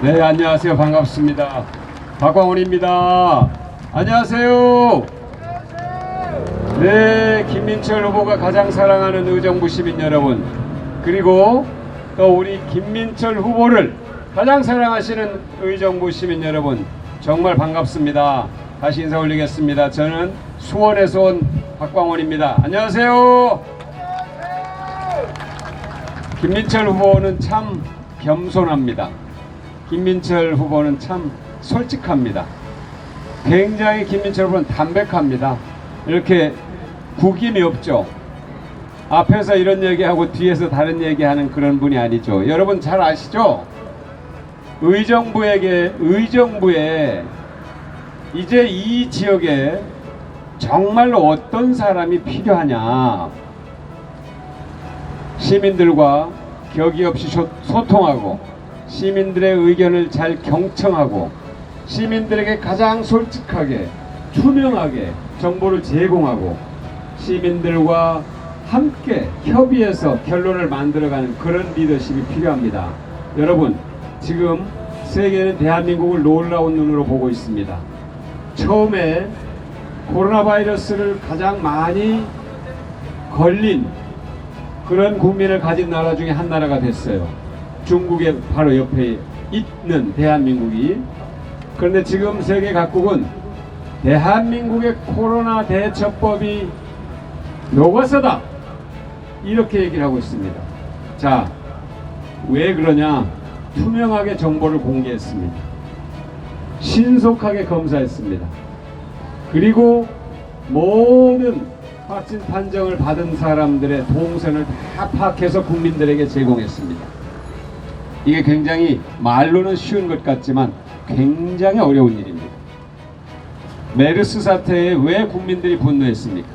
네, 안녕하세요. 반갑습니다. 박광훈입니다. 안녕하세요. 네, 김민철 후보가 가장 사랑하는 의정부 시민 여러분, 그리고 또 우리 김민철 후보를 가장 사랑하시는 의정부 시민 여러분, 정말 반갑습니다. 다시 인사 올리겠습니다. 저는 수원에서 온 박광훈입니다. 안녕하세요. 김민철 후보는 참 겸손합니다. 김민철 후보는 참 솔직합니다. 굉장히 김민철 후보는 담백합니다. 이렇게 구김이 없죠. 앞에서 이런 얘기하고 뒤에서 다른 얘기하는 그런 분이 아니죠. 여러분 잘 아시죠? 의정부에 이제 이 지역에 정말로 어떤 사람이 필요하냐, 시민들과 격이 없이 소통하고 시민들의 의견을 잘 경청하고 시민들에게 가장 솔직하게 투명하게 정보를 제공하고 시민들과 함께 협의해서 결론을 만들어가는 그런 리더십이 필요합니다. 여러분, 지금 세계는 대한민국을 놀라운 눈으로 보고 있습니다. 처음에 코로나 바이러스를 가장 많이 걸린 그런 국민을 가진 나라 중에 한 나라가 됐어요. 중국의 바로 옆에 있는 대한민국이. 그런데 지금 세계 각국은 대한민국의 코로나 대처법이 교과서다, 이렇게 얘기를 하고 있습니다. 자, 왜 그러냐? 투명하게 정보를 공개했습니다. 신속하게 검사했습니다. 그리고 모든 확진 판정을 받은 사람들의 동선을 다 파악해서 국민들에게 제공했습니다. 이게 굉장히 말로는 쉬운 것 같지만 굉장히 어려운 일입니다. 메르스 사태에 왜 국민들이 분노했습니까?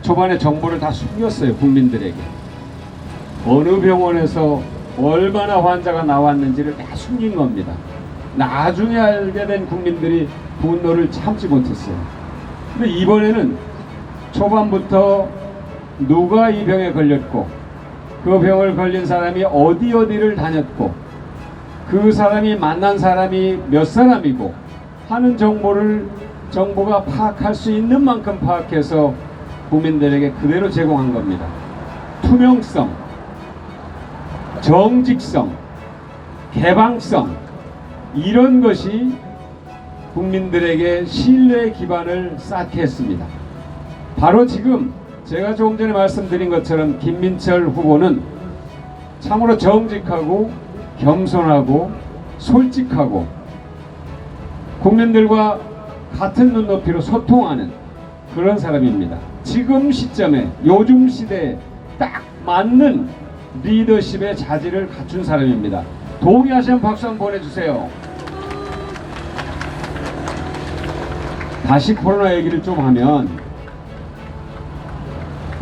초반에 정보를 다 숨겼어요. 국민들에게 어느 병원에서 얼마나 환자가 나왔는지를 다 숨긴 겁니다. 나중에 알게 된 국민들이 분노를 참지 못했어요. 근데 이번에는 초반부터 누가 이 병에 걸렸고 그 병을 걸린 사람이 어디를 다녔고 그 사람이 만난 사람이 몇 사람이고 하는 정보가 파악할 수 있는 만큼 파악해서 국민들에게 그대로 제공한 겁니다. 투명성, 정직성, 개방성, 이런 것이 국민들에게 신뢰의 기반을 쌓게 했습니다. 바로 지금 제가 조금 전에 말씀드린 것처럼 김민철 후보는 참으로 정직하고 겸손하고 솔직하고 국민들과 같은 눈높이로 소통하는 그런 사람입니다. 지금 시점에 요즘 시대에 딱 맞는 리더십의 자질을 갖춘 사람입니다. 동의하시면 박수 한번 보내주세요. 다시 코로나 얘기를 좀 하면,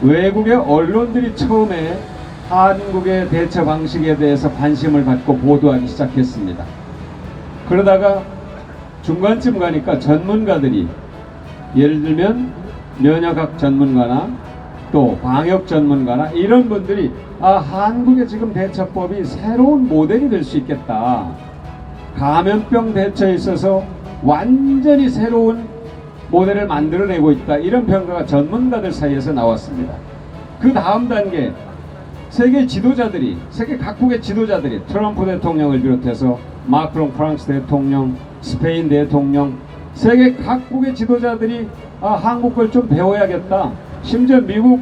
외국의 언론들이 처음에 한국의 대처 방식에 대해서 관심을 갖고 보도하기 시작했습니다. 그러다가 중간쯤 가니까 전문가들이, 예를 들면 면역학 전문가나 또 방역 전문가나 이런 분들이 한국의 지금 대처법이 새로운 모델이 될 수 있겠다, 감염병 대처에 있어서 완전히 새로운 모델을 만들어내고 있다, 이런 평가가 전문가들 사이에서 나왔습니다. 그 다음 단계, 세계 각국의 지도자들이 트럼프 대통령을 비롯해서 마크롱 프랑스 대통령, 스페인 대통령, 세계 각국의 지도자들이 한국 걸 좀 배워야겠다. 심지어 미국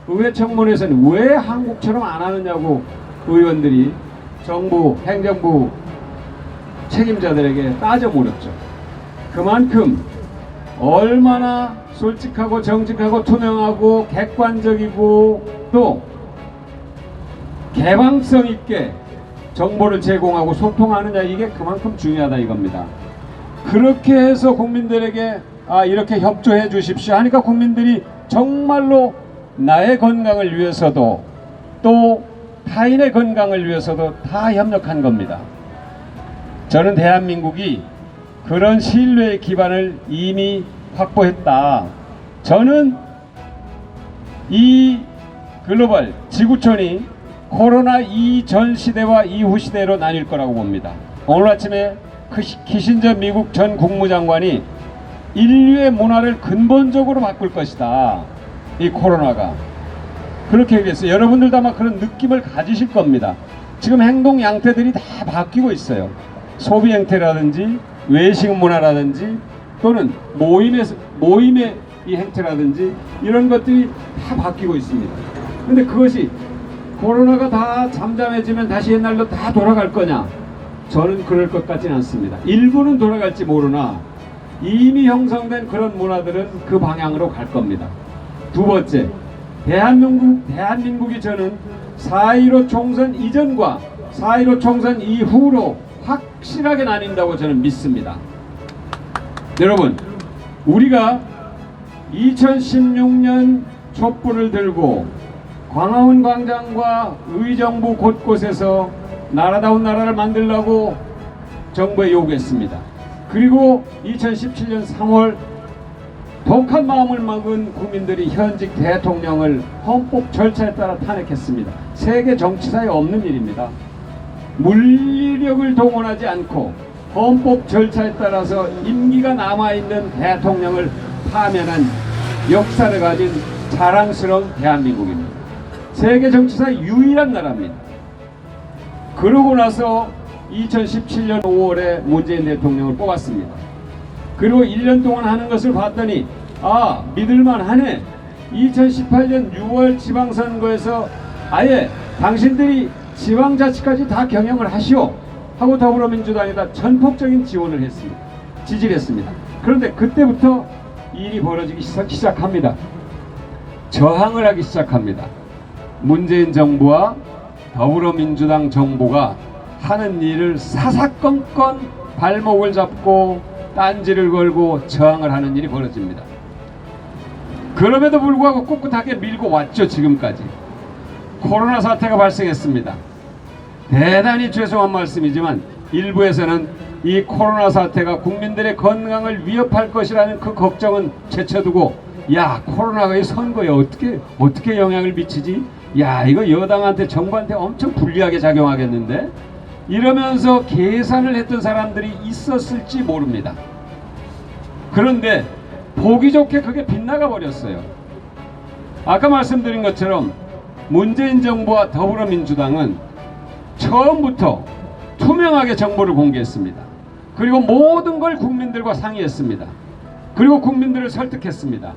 의회 청문회에서는 왜 한국처럼 안 하느냐고 의원들이 정부, 행정부 책임자들에게 따져 물었죠. 그만큼 얼마나 솔직하고 정직하고 투명하고 객관적이고 또 개방성 있게 정보를 제공하고 소통하느냐, 이게 그만큼 중요하다 이겁니다. 그렇게 해서 국민들에게 이렇게 협조해 주십시오 하니까 국민들이 정말로 나의 건강을 위해서도 또 타인의 건강을 위해서도 다 협력한 겁니다. 저는 대한민국이 그런 신뢰의 기반을 이미 확보했다. 저는 이 글로벌 지구촌이 코로나 이전 시대와 이후 시대로 나뉠 거라고 봅니다. 오늘 아침에 키신저 미국 전 국무장관이 인류의 문화를 근본적으로 바꿀 것이다. 이 코로나가. 그렇게 얘기했어요. 여러분들도 아마 그런 느낌을 가지실 겁니다. 지금 행동 양태들이 다 바뀌고 있어요. 소비 행태라든지 외식 문화라든지 또는 모임의 이 행태라든지 이런 것들이 다 바뀌고 있습니다. 근데 그것이 코로나가 다 잠잠해지면 다시 옛날로 다 돌아갈 거냐? 저는 그럴 것 같지는 않습니다. 일부는 돌아갈지 모르나 이미 형성된 그런 문화들은 그 방향으로 갈 겁니다. 두 번째, 대한민국이 저는 4.15 총선 이전과 4.15 총선 이후로 확실하게 나뉜다고 저는 믿습니다. 여러분, 우리가 2016년 촛불을 들고 광화문 광장과 의정부 곳곳에서 나라다운 나라를 만들려고 정부에 요구했습니다. 그리고 2017년 3월 독한 마음을 먹은 국민들이 현직 대통령을 헌법 절차에 따라 탄핵했습니다. 세계 정치사에 없는 일입니다. 물리력을 동원하지 않고 헌법 절차에 따라서 임기가 남아있는 대통령을 파면한 역사를 가진 자랑스러운 대한민국입니다. 세계 정치사의 유일한 나라입니다. 그러고 나서 2017년 5월에 문재인 대통령을 뽑았습니다. 그리고 1년 동안 하는 것을 봤더니 믿을만 하네. 2018년 6월 지방선거에서 아예 당신들이 지방자치까지 다 경영을 하시오 하고 더불어민주당에다 전폭적인 지원을 했습니다. 지지를 했습니다. 그런데 그때부터 일이 벌어지기 시작합니다. 저항을 하기 시작합니다. 문재인 정부와 더불어민주당 정부가 하는 일을 사사건건 발목을 잡고 딴지를 걸고 저항을 하는 일이 벌어집니다. 그럼에도 불구하고 꿋꿋하게 밀고 왔죠. 지금까지. 코로나 사태가 발생했습니다. 대단히 죄송한 말씀이지만 일부에서는 이 코로나 사태가 국민들의 건강을 위협할 것이라는 그 걱정은 제쳐두고 야, 코로나가 이 선거에 어떻게 영향을 미치지? 야, 이거 여당한테 정부한테 엄청 불리하게 작용하겠는데? 이러면서 계산을 했던 사람들이 있었을지 모릅니다. 그런데 보기 좋게 그게 빗나가 버렸어요. 아까 말씀드린 것처럼 문재인 정부와 더불어민주당은 처음부터 투명하게 정보를 공개했습니다. 그리고 모든 걸 국민들과 상의했습니다. 그리고 국민들을 설득했습니다.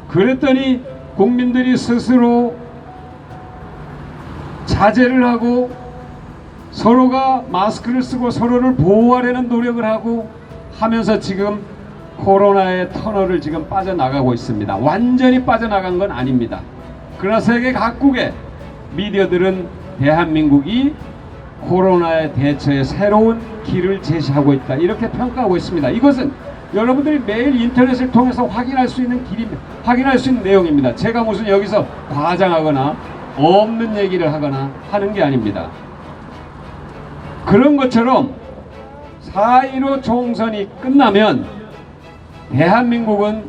그랬더니 국민들이 스스로 자제를 하고 서로가 마스크를 쓰고 서로를 보호하려는 노력을 하고 하면서 지금 코로나의 터널을 지금 빠져나가고 있습니다. 완전히 빠져나간 건 아닙니다. 그러나 세계 각국의 미디어들은 대한민국이 코로나에 대처에 새로운 길을 제시하고 있다, 이렇게 평가하고 있습니다. 이것은 여러분들이 매일 인터넷을 통해서 확인할 수 있는 내용입니다. 제가 무슨 여기서 과장하거나 없는 얘기를 하거나 하는 게 아닙니다. 그런 것처럼 4.15 총선이 끝나면 대한민국은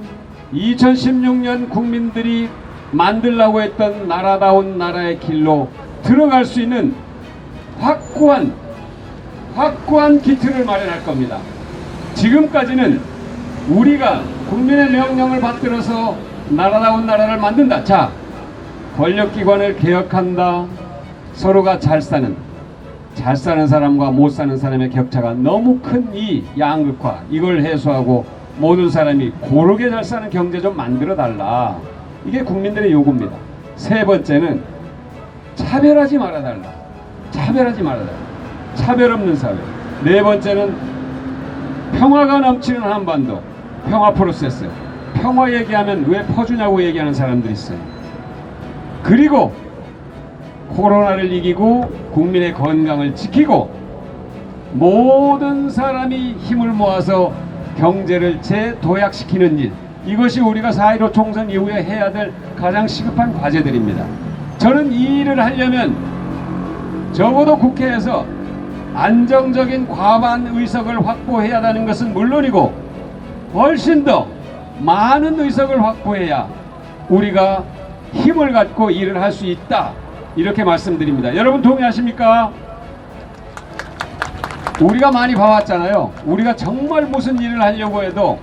2016년 국민들이 만들려고 했던 나라다운 나라의 길로 들어갈 수 있는 확고한 기틀을 마련할 겁니다. 지금까지는 우리가 국민의 명령을 받들어서 나라다운 나라를 만든다. 자, 권력기관을 개혁한다. 서로가 잘 사는 사람과 못 사는 사람의 격차가 너무 큰 이 양극화, 이걸 해소하고 모든 사람이 고르게 잘 사는 경제 좀 만들어 달라. 이게 국민들의 요구입니다. 세 번째는 차별하지 말아달라. 차별 없는 사회. 네 번째는 평화가 넘치는 한반도. 평화 프로세스. 평화 얘기하면 왜 퍼주냐고 얘기하는 사람들이 있어요. 그리고 코로나를 이기고 국민의 건강을 지키고 모든 사람이 힘을 모아서 경제를 재도약시키는 일, 이것이 우리가 4.15 총선 이후에 해야 될 가장 시급한 과제들입니다. 저는 이 일을 하려면 적어도 국회에서 안정적인 과반 의석을 확보해야 한다는 것은 물론이고 훨씬 더 많은 의석을 확보해야 우리가 힘을 갖고 일을 할 수 있다, 이렇게 말씀드립니다. 여러분 동의하십니까? 우리가 많이 봐왔잖아요. 우리가 정말 무슨 일을 하려고 해도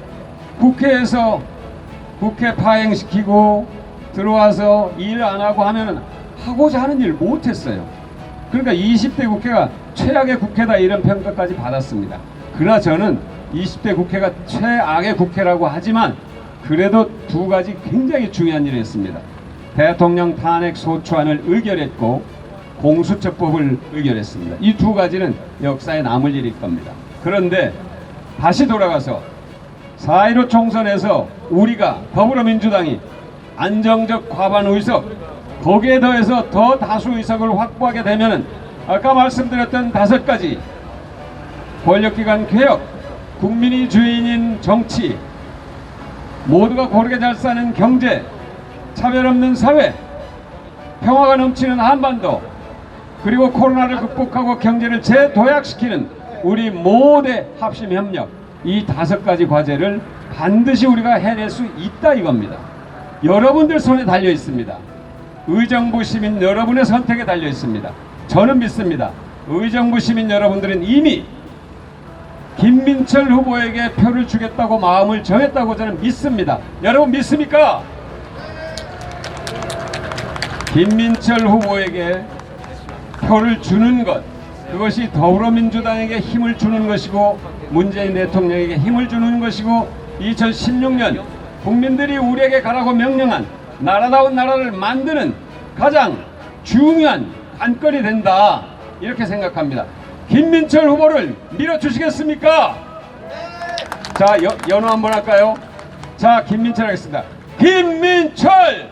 국회에서 국회 파행시키고 들어와서 일 안 하고 하면은 하고자 하는 일 못했어요. 그러니까 20대 국회가 최악의 국회다 이런 평가까지 받았습니다. 그러나 저는 20대 국회가 최악의 국회라고 하지만 그래도 두 가지 굉장히 중요한 일을 했습니다. 대통령 탄핵 소추안을 의결했고 공수처법을 의결했습니다. 이 두 가지는 역사에 남을 일일 겁니다. 그런데 다시 돌아가서 4.15 총선에서 우리가 더불어민주당이 안정적 과반 의석 거기에 더해서 더 다수 의석을 확보하게 되면은 아까 말씀드렸던 5가지 권력기관 개혁, 국민이 주인인 정치, 모두가 고르게 잘 사는 경제, 차별 없는 사회, 평화가 넘치는 한반도, 그리고 코로나를 극복하고 경제를 재도약시키는 우리 모두의 합심협력, 이 5가지 과제를 반드시 우리가 해낼 수 있다 이겁니다. 여러분들 손에 달려 있습니다. 의정부 시민 여러분의 선택에 달려 있습니다. 저는 믿습니다. 의정부 시민 여러분들은 이미 김민철 후보에게 표를 주겠다고 마음을 정했다고 저는 믿습니다. 여러분 믿습니까? 김민철 후보에게 표를 주는 것, 그것이 더불어민주당에게 힘을 주는 것이고 문재인 대통령에게 힘을 주는 것이고 2016년 국민들이 우리에게 가라고 명령한 나라다운 나라를 만드는 가장 중요한 관건이 된다 이렇게 생각합니다. 김민철 후보를 밀어주시겠습니까? 자, 연호 한번 할까요? 자, 김민철 하겠습니다. 김민철!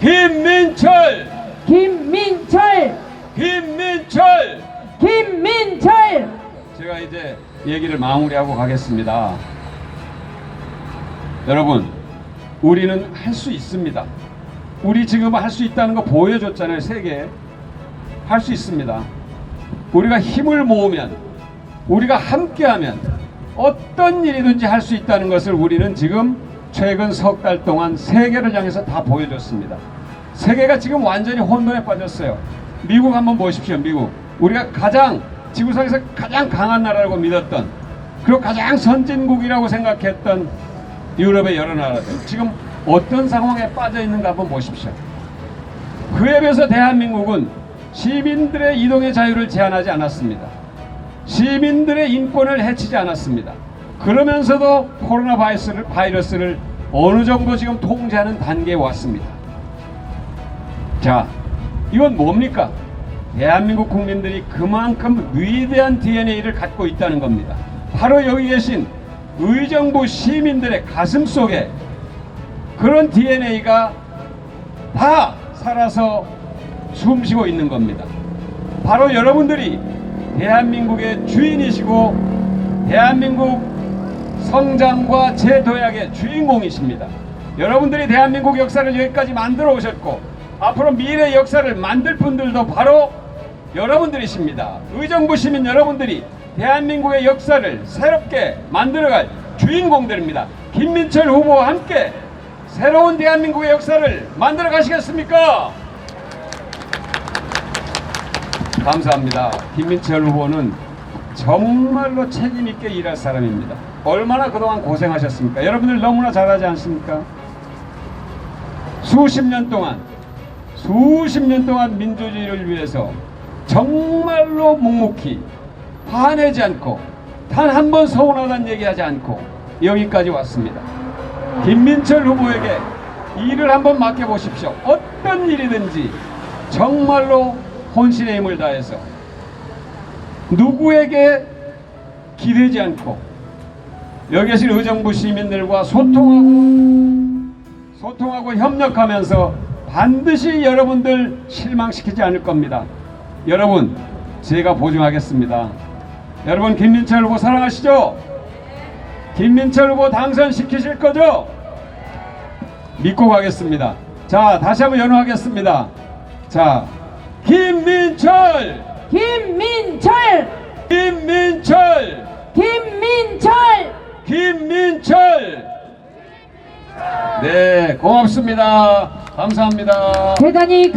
김민철! 김민철! 김민철! 김민철! 제가 이제 얘기를 마무리하고 가겠습니다. 여러분, 우리는 할 수 있습니다. 우리 지금 할 수 있다는 거 보여줬잖아요. 세계에. 할 수 있습니다. 우리가 힘을 모으면, 우리가 함께하면 어떤 일이든지 할 수 있다는 것을 우리는 지금 최근 석 달 동안 세계를 향해서 다 보여줬습니다. 세계가 지금 완전히 혼돈에 빠졌어요. 미국 한번 보십시오. 미국. 우리가 가장 지구상에서 가장 강한 나라라고 믿었던, 그리고 가장 선진국이라고 생각했던 유럽의 여러 나라들 지금 어떤 상황에 빠져 있는가 한번 보십시오. 그에 비해서 대한민국은 시민들의 이동의 자유를 제한하지 않았습니다. 시민들의 인권을 해치지 않았습니다. 그러면서도 코로나 바이러스를 어느 정도 지금 통제하는 단계에 왔습니다. 자, 이건 뭡니까? 대한민국 국민들이 그만큼 위대한 DNA를 갖고 있다는 겁니다. 바로 여기 계신 의정부 시민들의 가슴 속에 그런 DNA가 다 살아서 숨쉬고 있는 겁니다. 바로 여러분들이 대한민국의 주인이시고 대한민국 성장과 재도약의 주인공이십니다. 여러분들이 대한민국 역사를 여기까지 만들어 오셨고 앞으로 미래 역사를 만들 분들도 바로 여러분들이십니다. 의정부 시민 여러분들이 대한민국의 역사를 새롭게 만들어갈 주인공들입니다. 김민철 후보와 함께 새로운 대한민국의 역사를 만들어 가시겠습니까? 감사합니다. 김민철 후보는 정말로 책임있게 일할 사람입니다. 얼마나 그동안 고생하셨습니까? 여러분들 너무나 잘하지 않습니까? 수십 년 동안 민주주의를 위해서 정말로 묵묵히 화내지 않고 단 한 번 서운하다는 얘기하지 않고 여기까지 왔습니다. 김민철 후보에게 일을 한번 맡겨보십시오. 어떤 일이든지 정말로 혼신의 힘을 다해서 누구에게 기대지 않고 여기 계신 의정부 시민들과 소통하고 협력하면서 반드시 여러분들 실망시키지 않을 겁니다. 여러분, 제가 보증하겠습니다. 여러분, 김민철 후보 사랑하시죠? 김민철 후보 당선시키실 거죠? 믿고 가겠습니다. 자, 다시 한번 연호하겠습니다. 자, 김민철! 김민철! 김민철! 김민철! 김민철! 네, 고맙습니다. 감사합니다. 대단히